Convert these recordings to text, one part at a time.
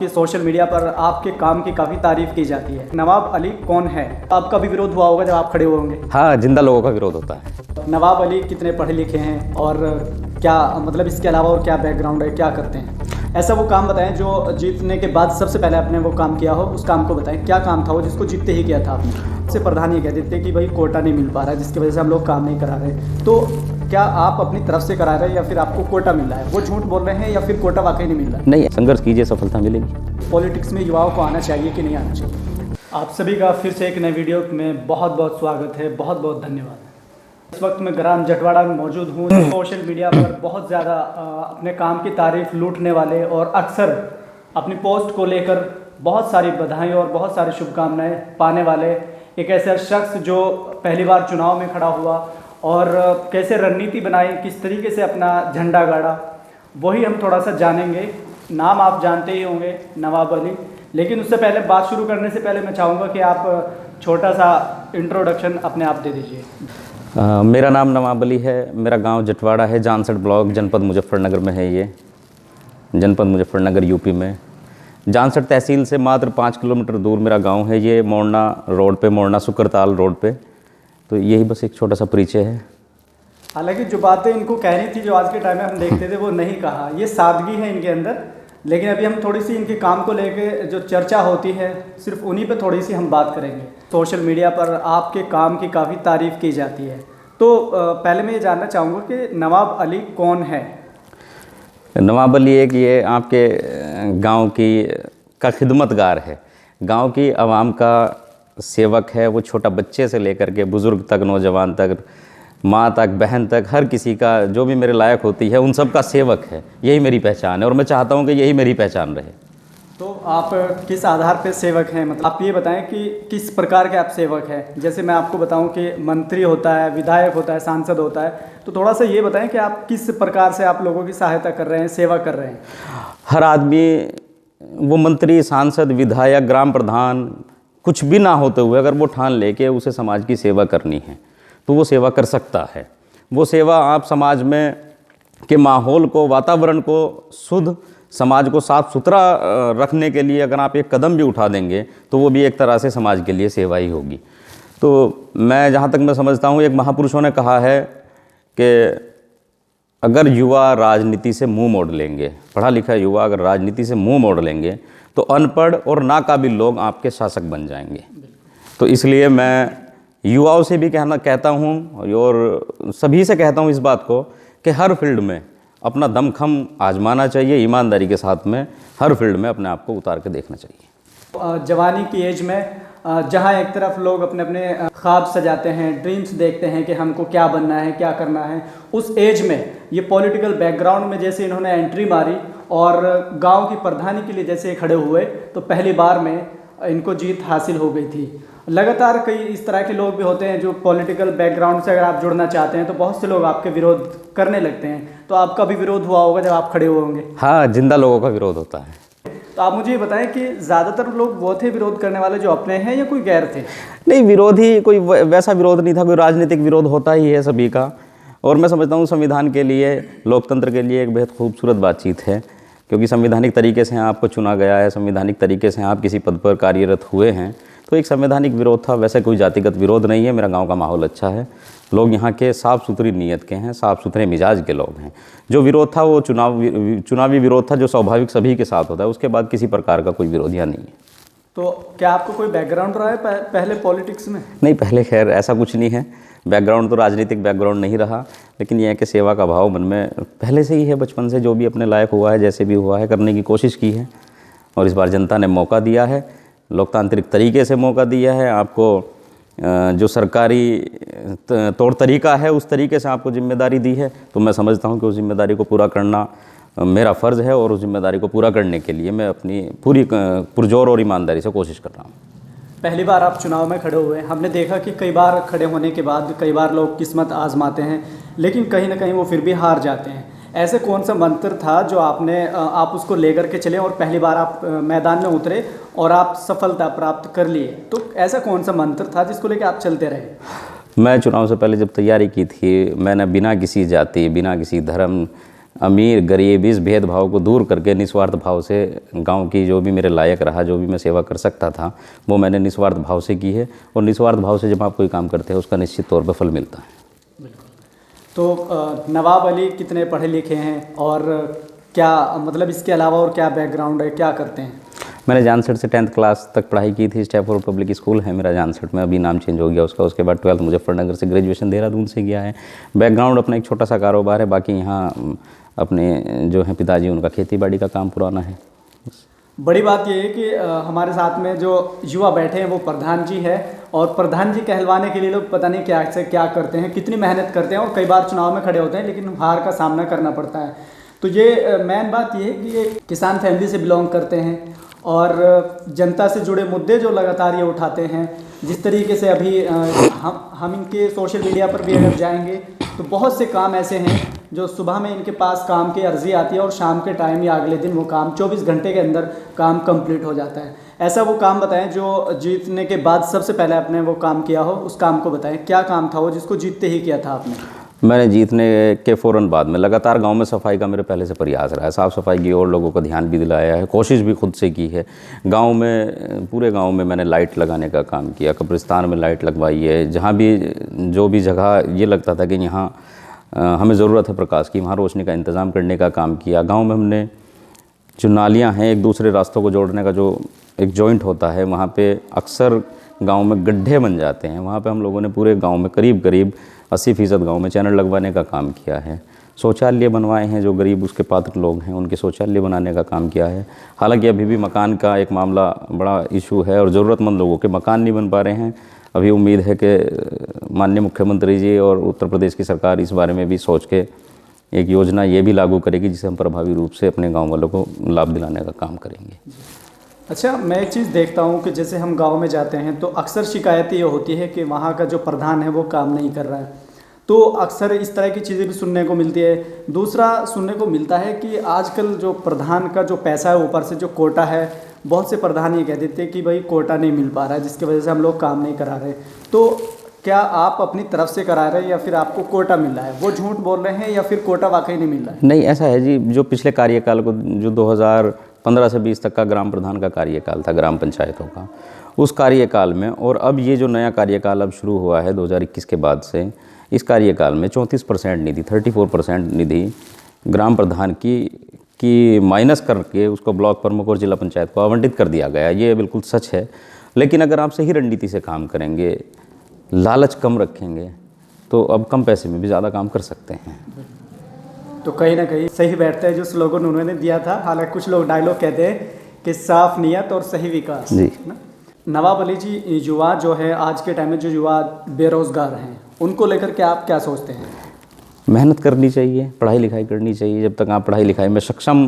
कि social media पर आपके काम की काफ़ी तारीफ की जाती है। नवाब अली कौन है? आपका भी विरोध हुआ होगा जब आप खड़े होंगे। हाँ, जिंदा लोगों का विरोध होता है। नवाब अली कितने पढ़े लिखे हैं और क्या मतलब इसके अलावा और क्या बैकग्राउंड है, क्या करते हैं? ऐसा वो काम बताएं जो जीतने के बाद सबसे पहले आपने वो काम किया हो, उस काम को बताएं। क्या काम था वो जिसको जीतते ही किया था आपने? सबसे प्रधान ये कह देते कि भाई कोटा नहीं मिल पा रहा है, जिसकी वजह से हम लोग काम नहीं करा रहे। तो क्या आप अपनी तरफ से करा रहे हैं या फिर आपको कोटा मिल रहा है? वो झूठ बोल रहे हैं या फिर कोटा वाकई नहीं मिल रहा है? नहीं, संघर्ष कीजिए, सफलता मिलेगी। पॉलिटिक्स में युवाओं को आना चाहिए कि नहीं आना चाहिए? आप सभी का फिर से एक नए वीडियो में बहुत बहुत स्वागत है। बहुत बहुत धन्यवाद। इस वक्त मैं ग्राम जटवाड़ा में मौजूद हूँ। सोशल मीडिया पर बहुत ज़्यादा अपने काम की तारीफ लूटने वाले और अक्सर अपनी पोस्ट को लेकर बहुत सारी बधाई और बहुत सारी शुभकामनाएं पाने वाले एक ऐसा शख्स जो पहली बार चुनाव में खड़ा हुआ और कैसे रणनीति बनाई, किस तरीके से अपना झंडा गाड़ा, वही हम थोड़ा सा जानेंगे। नाम आप जानते ही होंगे, नवाब अली। लेकिन उससे पहले बात शुरू करने से पहले मैं चाहूँगा कि आप छोटा सा इंट्रोडक्शन अपने आप दे दीजिए। मेरा नाम नवाब अली है। मेरा गांव जटवाड़ा है, जानसठ ब्लॉक, जनपद मुजफ्फरनगर में है। ये जनपद मुजफ्फरनगर यूपी में। जानसठ तहसील से मात्र 5 किलोमीटर दूर मेरा गांव है। ये मोड़ना रोड पे, मोड़ना सुकरताल रोड पे। तो यही बस एक छोटा सा परिचय है। हालांकि जो बातें इनको कहनी थी, जो आज के टाइम में हम देखते थे, वो नहीं कहा। ये सादगी है इनके अंदर। लेकिन अभी हम थोड़ी सी इनके काम को लेके जो चर्चा होती है, सिर्फ उन्हीं पे थोड़ी सी हम बात करेंगे। सोशल मीडिया पर आपके काम की काफ़ी तारीफ की जाती है। तो पहले मैं ये जानना चाहूँगा कि नवाब अली कौन है? नवाब अली एक ये आपके गांव का खिदमतगार है, गांव की आवाम का सेवक है। वो छोटा बच्चे से लेकर के बुज़ुर्ग तक, नौजवान तक, माँ तक, बहन तक, हर किसी का जो भी मेरे लायक होती है उन सब का सेवक है। यही मेरी पहचान है और मैं चाहता हूँ कि यही मेरी पहचान रहे। तो आप किस आधार पे सेवक हैं? मतलब आप ये बताएं कि किस प्रकार के आप सेवक हैं। जैसे मैं आपको बताऊं कि मंत्री होता है, विधायक होता है, सांसद होता है, तो थोड़ा सा ये बताएं कि आप किस प्रकार से आप लोगों की सहायता कर रहे हैं, सेवा कर रहे हैं। हर आदमी, वो मंत्री, सांसद, विधायक, ग्राम प्रधान, कुछ भी ना होते हुए अगर वो ठान ले के उसे समाज की सेवा करनी है तो वो सेवा कर सकता है। वो सेवा आप समाज में के माहौल को, वातावरण को शुद्ध, समाज को साफ़ सुथरा रखने के लिए अगर आप एक कदम भी उठा देंगे तो वो भी एक तरह से समाज के लिए सेवा ही होगी। तो मैं जहाँ तक मैं समझता हूँ, एक महापुरुषों ने कहा है कि अगर युवा राजनीति से मुंह मोड़ लेंगे, पढ़ा लिखा युवा अगर राजनीति से मुंह मोड़ लेंगे तो अनपढ़ और नाकाबिल लोग आपके शासक बन जाएंगे। तो इसलिए मैं युवाओं से भी कहता हूँ और सभी से कहता हूँ इस बात को कि हर फील्ड में अपना दमखम आजमाना चाहिए, ईमानदारी के साथ में हर फील्ड में अपने आप को उतार के देखना चाहिए। जवानी की एज में जहाँ एक तरफ लोग अपने अपने ख्वाब सजाते हैं, ड्रीम्स देखते हैं कि हमको क्या बनना है, क्या करना है, उस एज में ये पॉलिटिकल बैकग्राउंड में जैसे इन्होंने एंट्री मारी और गांव की प्रधानी के लिए जैसे खड़े हुए, तो पहली बार में इनको जीत हासिल हो गई थी। लगातार कई इस तरह के लोग भी होते हैं जो पॉलिटिकल बैकग्राउंड से अगर आप जुड़ना चाहते हैं तो बहुत से लोग आपके विरोध करने लगते हैं। तो आपका भी विरोध हुआ होगा जब आप खड़े हुए होंगे। हाँ, जिंदा लोगों का विरोध होता है। तो आप मुझे ये बताएं कि ज़्यादातर लोग वो थे विरोध करने वाले जो अपने हैं या कोई गैर थे? नहीं, विरोधी कोई वैसा विरोध नहीं था। कोई राजनीतिक विरोध होता ही है सभी का। और मैं समझता हूँ संविधान के लिए, लोकतंत्र के लिए एक बेहद खूबसूरत बातचीत है, क्योंकि संवैधानिक तरीके से आपको चुना गया है, संवैधानिक तरीके से आप किसी पद पर कार्यरत हुए हैं, तो एक संवैधानिक विरोध था। वैसे कोई जातिगत विरोध नहीं है। मेरा गांव का माहौल अच्छा है, लोग यहाँ के साफ़ सुथरी नीयत के हैं, साफ़ सुथरे मिजाज के लोग हैं। जो विरोध था वो चुनावी विरोध था, जो स्वाभाविक सभी के साथ होता है। उसके बाद किसी प्रकार का कोई विरोध यहाँ नहीं है। तो क्या आपको कोई बैकग्राउंड रहा है पहले पॉलिटिक्स में? नहीं, पहले खैर ऐसा कुछ नहीं है। बैकग्राउंड तो राजनीतिक बैकग्राउंड नहीं रहा, लेकिन यह है कि सेवा का भाव मन में पहले से ही है। बचपन से जो भी अपने लायक हुआ है, जैसे भी हुआ है, करने की कोशिश की है। और इस बार जनता ने मौका दिया है, लोकतांत्रिक तरीके से मौका दिया है आपको। जो सरकारी तौर तरीका है उस तरीके से आपको जिम्मेदारी दी है। तो मैं समझता हूँ कि उस जिम्मेदारी को पूरा करना मेरा फ़र्ज़ है और उस जिम्मेदारी को पूरा करने के लिए मैं अपनी पूरी पुरजोर और ईमानदारी से कोशिश कर रहा हूँ। पहली बार आप चुनाव में खड़े हुए, हमने देखा कि कई बार खड़े होने के बाद कई बार लोग किस्मत आजमाते हैं, लेकिन कहीं ना कहीं वो फिर भी हार जाते हैं। ऐसे कौन सा मंत्र था जो आप उसको लेकर के चले और पहली बार आप मैदान में उतरे और आप सफलता प्राप्त कर लिए? तो ऐसा कौन सा मंत्र था जिसको लेकर आप चलते रहे? मैं चुनाव से पहले जब तैयारी की थी, मैंने बिना किसी जाति, बिना किसी धर्म, अमीर गरीब इस भेदभाव को दूर करके निस्वार्थ भाव से गांव की जो भी मेरे लायक रहा, जो भी मैं सेवा कर सकता था, वो मैंने निस्वार्थ भाव से की है। और निस्वार्थ भाव से जब आप कोई काम करते हैं उसका निश्चित तौर पर फल मिलता है। तो नवाब अली कितने पढ़े लिखे हैं और क्या मतलब इसके अलावा और क्या बैकग्राउंड है, क्या करते हैं? मैंने जानसठ से 10th क्लास तक पढ़ाई की थी। स्टैफोर्ड पब्लिक स्कूल है मेरा जानसठ में, अभी नाम चेंज हो गया उसका। उसके बाद 12th मुजफ्फरनगर से, ग्रेजुएशन देहरादून से किया है। बैकग्राउंड अपना एक छोटा सा कारोबार है, बाकी यहाँ अपने जो हैं पिताजी उनका खेती बाड़ी का काम पुराना है। बड़ी बात यह है कि हमारे साथ में जो युवा बैठे हैं वो प्रधान जी है, और प्रधान जी कहलवाने के लिए लोग पता नहीं क्या से क्या करते हैं, कितनी मेहनत करते हैं, और कई बार चुनाव में खड़े होते हैं लेकिन हार का सामना करना पड़ता है। तो ये मेन बात ये है कि ये किसान फैमिली से बिलोंग करते हैं और जनता से जुड़े मुद्दे जो लगातार ये उठाते हैं। जिस तरीके से अभी हम इनके सोशल मीडिया पर भी अगर जाएंगे तो बहुत से काम ऐसे हैं जो सुबह में इनके पास काम की अर्जी आती है और शाम के टाइम या अगले दिन वो काम 24 घंटे के अंदर काम कंप्लीट हो जाता है। ऐसा वो काम बताएं जो जीतने के बाद सबसे पहले आपने वो काम किया हो, उस काम को बताएं। क्या काम था वो जिसको जीतते ही किया था आपने? मैंने जीतने के फ़ौरन बाद में लगातार गांव में सफाई का मेरे पहले से प्रयास रहा है। साफ़ सफाई की और लोगों को ध्यान भी दिलाया है, कोशिश भी खुद से की है। गांव में, पूरे गांव में मैंने लाइट लगाने का काम किया, कब्रिस्तान में लाइट लगवाई है। जहां भी जो भी जगह ये लगता था कि यहाँ हमें ज़रूरत है प्रकाश की, वहाँ रोशनी का इंतज़ाम करने का काम किया। गाँव में हमने जो नालियाँ हैं, एक दूसरे रास्तों को जोड़ने का जो एक जॉइंट होता है, वहाँ पर अक्सर गाँव में गड्ढे बन जाते हैं। वहाँ पर हम लोगों ने पूरे गाँव में करीब 80% गाँव में चैनल लगवाने का काम किया है। शौचालय बनवाए हैं, जो गरीब उसके पात्र लोग हैं उनके शौचालय बनाने का काम किया है। हालांकि अभी भी मकान का एक मामला बड़ा इशू है और ज़रूरतमंद लोगों के मकान नहीं बन पा रहे हैं। अभी उम्मीद है कि माननीय मुख्यमंत्री जी और उत्तर प्रदेश की सरकार इस बारे में भी सोच के एक योजना ये भी लागू करेगी जिसे हम प्रभावी रूप से अपने गाँव वालों को लाभ दिलाने का काम करेंगे। अच्छा, मैं एक चीज़ देखता हूँ कि जैसे हम गांव में जाते हैं तो अक्सर शिकायत ये होती है कि वहाँ का जो प्रधान है वो काम नहीं कर रहा है। तो अक्सर इस तरह की चीज़ें भी सुनने को मिलती है। दूसरा सुनने को मिलता है कि आजकल जो प्रधान का जो पैसा है, ऊपर से जो कोटा है, बहुत से प्रधान ये कह देते हैं कि भाई कोटा नहीं मिल पा रहा है जिसकी वजह से हम लोग काम नहीं करा रहे। तो क्या आप अपनी तरफ से करा रहे हैं या फिर आपको कोटा मिल रहा है? वो झूठ बोल रहे हैं या फिर कोटा वाकई नहीं मिल रहा है? नहीं, ऐसा है जी, जो पिछले कार्यकाल को, जो 2015 से 20 तक का ग्राम प्रधान का कार्यकाल था ग्राम पंचायतों का, उस कार्यकाल में और अब ये जो नया कार्यकाल अब शुरू हुआ है 2021 के बाद से, इस कार्यकाल में 34% निधि, 34% निधि ग्राम प्रधान की माइनस करके उसको ब्लॉक प्रमुख और जिला पंचायत को आवंटित कर दिया गया। ये बिल्कुल सच है। लेकिन अगर आप सही रणनीति से काम करेंगे, लालच कम रखेंगे, तो अब कम पैसे में भी ज़्यादा काम कर सकते हैं। तो कहीं ना कहीं सही बैठता है जो स्लोगन उन्होंने दिया था। हालांकि कुछ लोग डायलॉग कहते हैं कि साफ नीयत और सही विकास जी। नवाब अली जी, युवा जो है आज के टाइम में, जो युवा बेरोज़गार हैं, उनको लेकर के आप क्या सोचते हैं? मेहनत करनी चाहिए, पढ़ाई लिखाई करनी चाहिए। जब तक आप पढ़ाई लिखाई में सक्षम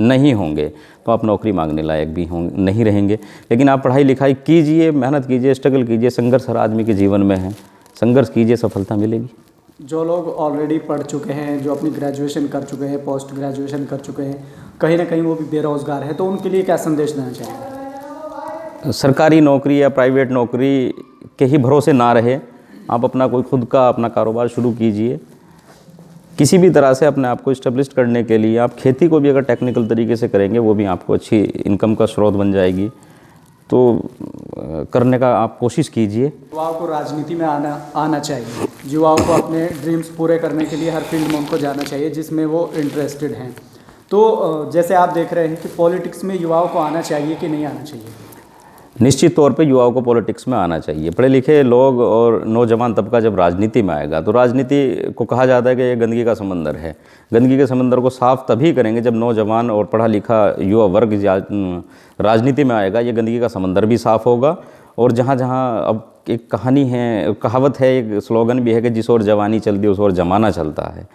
नहीं होंगे तो आप नौकरी मांगने लायक भी नहीं रहेंगे। लेकिन आप पढ़ाई लिखाई कीजिए, मेहनत कीजिए, स्ट्रगल कीजिए। संघर्ष हर आदमी के जीवन में है, संघर्ष कीजिए, सफलता मिलेगी। जो लोग ऑलरेडी पढ़ चुके हैं, जो अपनी ग्रेजुएशन कर चुके हैं, पोस्ट ग्रेजुएशन कर चुके हैं, कहीं ना कहीं वो भी बेरोज़गार है, तो उनके लिए क्या संदेश देना चाहिए? सरकारी नौकरी या प्राइवेट नौकरी के ही भरोसे ना रहे, आप अपना कोई खुद का अपना कारोबार शुरू कीजिए। किसी भी तरह से अपने आप को इस्टेब्लिश करने के लिए आप खेती को भी अगर टेक्निकल तरीके से करेंगे, वो भी आपको अच्छी इनकम का स्रोत बन जाएगी। तो करने का आप कोशिश कीजिए। युवाओं को राजनीति में आना चाहिए। युवाओं को अपने ड्रीम्स पूरे करने के लिए हर फील्ड में उनको जाना चाहिए जिसमें वो इंटरेस्टेड हैं। तो जैसे आप देख रहे हैं कि पॉलिटिक्स में युवाओं को आना चाहिए कि नहीं आना चाहिए? निश्चित तौर पे युवाओं को पॉलिटिक्स में आना चाहिए। पढ़े लिखे लोग और नौजवान तबका जब राजनीति में आएगा, तो राजनीति को कहा जाता है कि ये गंदगी का समंदर है। गंदगी के समंदर को साफ तभी करेंगे जब नौजवान और पढ़ा लिखा युवा वर्ग राजनीति में आएगा। ये गंदगी का समंदर भी साफ़ होगा। और जहाँ जहाँ अब एक कहानी है, कहावत है, एक स्लोगन भी है कि जिस ओर जवानी चलती उस ओर जमाना चलता है।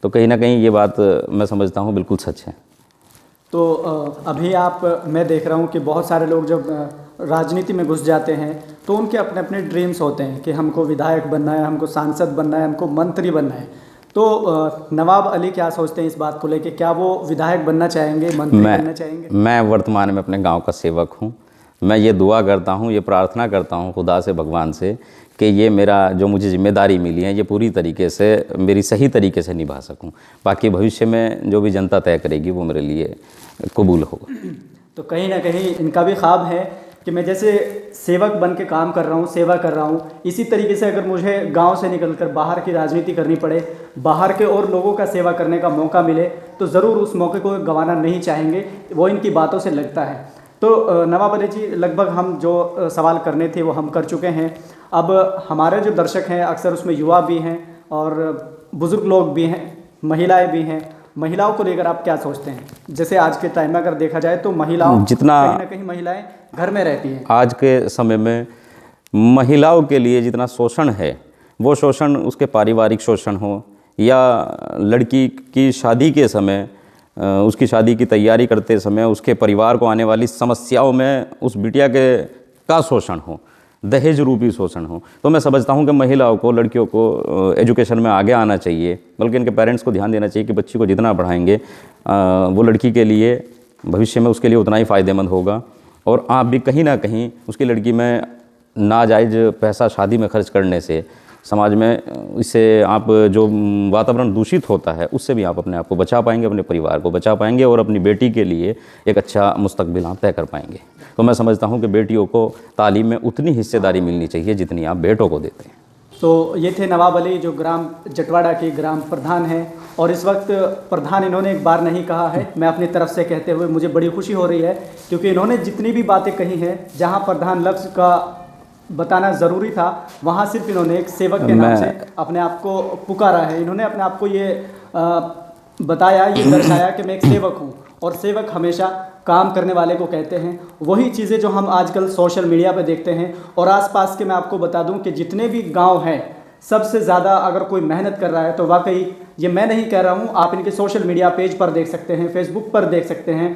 तो कहीं ना कहीं ये बात मैं समझता हूँ बिल्कुल सच है। तो अभी मैं देख रहा हूँ कि बहुत सारे लोग जब राजनीति में घुस जाते हैं तो उनके अपने अपने ड्रीम्स होते हैं कि हमको विधायक बनना है, हमको सांसद बनना है, हमको मंत्री बनना है। तो नवाब अली क्या सोचते हैं इस बात को लेके? क्या वो विधायक बनना चाहेंगे, मंत्री बनना चाहेंगे? मैं वर्तमान में अपने गांव का सेवक हूं। मैं ये दुआ करता हूं, ये प्रार्थना करता हूं खुदा से, भगवान से, कि ये मेरा जो मुझे जिम्मेदारी मिली है ये पूरी तरीके से मेरी सही तरीके से निभा सकूं। बाकी भविष्य में जो भी जनता तय करेगी वो मेरे लिए कबूल होगा। तो कहीं ना कहीं इनका भी ख्वाब है कि मैं जैसे सेवक बन के काम कर रहा हूँ, सेवा कर रहा हूँ, इसी तरीके से अगर मुझे गांव से निकलकर बाहर की राजनीति करनी पड़े, बाहर के और लोगों का सेवा करने का मौका मिले, तो ज़रूर उस मौके को गंवाना नहीं चाहेंगे। वो इनकी बातों से लगता है। तो नवाब अली जी, लगभग हम जो सवाल करने थे वो हम कर चुके हैं। अब हमारे जो दर्शक हैं अक्सर उसमें युवा भी हैं और बुज़ुर्ग लोग भी हैं, महिलाएँ भी हैं। महिलाओं को लेकर आप क्या सोचते हैं? जैसे आज के टाइम में अगर देखा जाए तो महिलाओं जितना कहीं ना कहीं महिलाएं घर में रहती हैं। आज के समय में महिलाओं के लिए जितना शोषण है, वो शोषण उसके पारिवारिक शोषण हो या लड़की की शादी के समय, उसकी शादी की तैयारी करते समय उसके परिवार को आने वाली समस्याओं में उस बिटिया का शोषण हो, दहेज रूपी शोषण हो, तो मैं समझता हूँ कि महिलाओं को, लड़कियों को एजुकेशन में आगे आना चाहिए। बल्कि इनके पेरेंट्स को ध्यान देना चाहिए कि बच्ची को जितना पढ़ाएंगे वो लड़की के लिए भविष्य में उसके लिए उतना ही फ़ायदेमंद होगा। और आप भी कहीं ना कहीं उसकी लड़की में नाजायज़ पैसा शादी में खर्च करने से समाज में इससे आप जो वातावरण दूषित होता है उससे भी आप अपने आप को बचा पाएंगे, अपने परिवार को बचा पाएंगे और अपनी बेटी के लिए एक अच्छा मुस्तकबिल आप तय कर पाएंगे। तो मैं समझता हूं कि बेटियों को तालीम में उतनी हिस्सेदारी मिलनी चाहिए जितनी आप बेटों को देते हैं। तो ये थे नवाब अली जो ग्राम जटवाड़ा के ग्राम प्रधान हैं। और इस वक्त प्रधान इन्होंने एक बार नहीं कहा है, मैं अपनी तरफ से कहते हुए मुझे बड़ी खुशी हो रही है, क्योंकि इन्होंने जितनी भी बातें कही हैं, जहाँ प्रधान लफ्ज़ का बताना ज़रूरी था वहाँ सिर्फ इन्होंने एक सेवक के नाम से अपने आप को पुकारा है। इन्होंने अपने आप को ये बताया, ये दर्शाया कि मैं एक सेवक हूँ, और सेवक हमेशा काम करने वाले को कहते हैं। वही चीज़ें जो हम आजकल सोशल मीडिया पे देखते हैं। और आसपास के मैं आपको बता दूं कि जितने भी गांव हैं, सबसे ज़्यादा अगर कोई मेहनत कर रहा है तो वाकई ये मैं नहीं कह रहा हूं, आप इनके सोशल मीडिया पेज पर देख सकते हैं, फेसबुक पर देख सकते हैं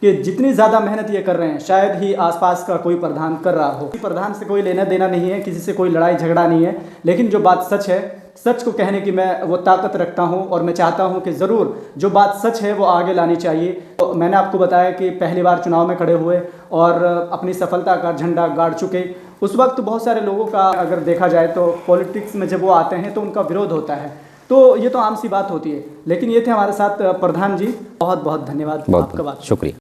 कि जितनी ज़्यादा मेहनत ये कर रहे हैं शायद ही आसपास का कोई प्रधान कर रहा हो। प्रधान से कोई लेना देना नहीं है, किसी से कोई लड़ाई झगड़ा नहीं है, लेकिन जो बात सच है, सच को कहने की मैं वो ताकत रखता हूं। और मैं चाहता हूं कि ज़रूर जो बात सच है वो आगे लानी चाहिए। तो मैंने आपको बताया कि पहली बार चुनाव में खड़े हुए और अपनी सफलता का झंडा गाड़ चुके। उस वक्त बहुत सारे लोगों का अगर देखा जाए तो पॉलिटिक्स में जब वो आते हैं तो उनका विरोध होता है, तो ये तो आम सी बात होती है। लेकिन ये थे हमारे साथ प्रधान जी, बहुत बहुत धन्यवाद आपका। बात शुक्रिया।